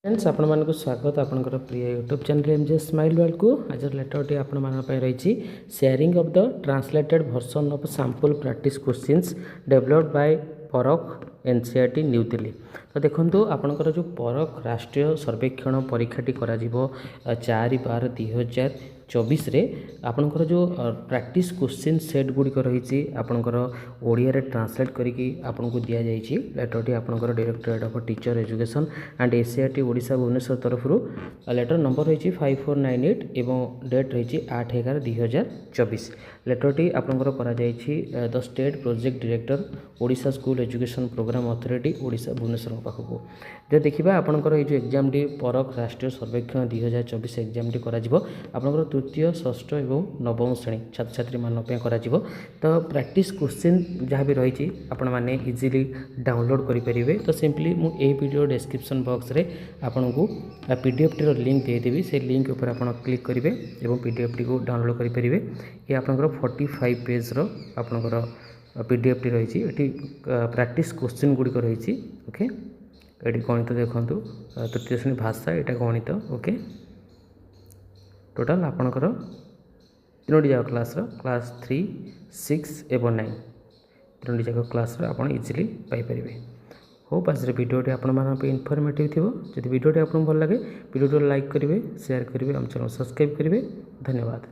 Friends आपको स्वागत आपंकर प्रिय YouTube channel MJ smile world को आज लेटरटी आपण रही sharing of the translated version of sample practice questions developed by PARAKH NCERT new Delhi. तो देखो आपंकर जो परख राष्ट्रीय सर्वेक्षण परीक्षाटी करा 4/12/2024 रे आपंकर जो प्रैक्टिस क्वेश्चन सेट गुड़िक रही आपंकर ओडिया रे ट्रांसलेट करके आपको दि जाइए। लेटरटी आपंकर directorate of teacher education and SCERT Odisha Bhubaneswar तरफ लेटर नंबर रही 5498 एवं डेट रही 8/11/2024। लेटरटी आपंकर करा the state project director Odisha school education programme authority Odisha Bhubaneswar पाखक जो देखा आपंकर ये एग्जाम टी परख राष्ट्रीय सर्वेक्षण 2024 एग्जाम टी करा आपंकर तृतीय षष्ठ और नवम श्रेणी छात्र छात्री मानक करा तो प्रैक्टिस क्वेश्चन जहाँ भी रही आपण मैंने इजिली डाउनलोड करेंगे। तो सिंपली मुझे वीडियो डिस्क्रिप्शन बॉक्स रे आपन को पीडीएफ टी लिंक देदेवी से लिंक ऊपर आप क्लिक करेंगे और पीडीएफ टी को डाउनलोड करेंगे। ये आपंकर 45 पेज आपंकर पीडीएफ टी रही प्रैक्टिस क्वेश्चन गुड़िक रही। ओके ये गणित देखूँ तृतीय श्रेणी भाषा यहाँ गणित। ओके टोटाल आपणकर 3टी जाक क्लास 3, 6 एवं 9 3टी जाक क्लास आप इजिली पाइपर। होप आज भिडियोटी आप इनफर्मेटिव थी। जब भिडियोटी आपको भल लगे भिडियो लाइक करेंगे, शेयर करेंगे, आम चैनल सब्सक्राइब करेंगे। धन्यवाद।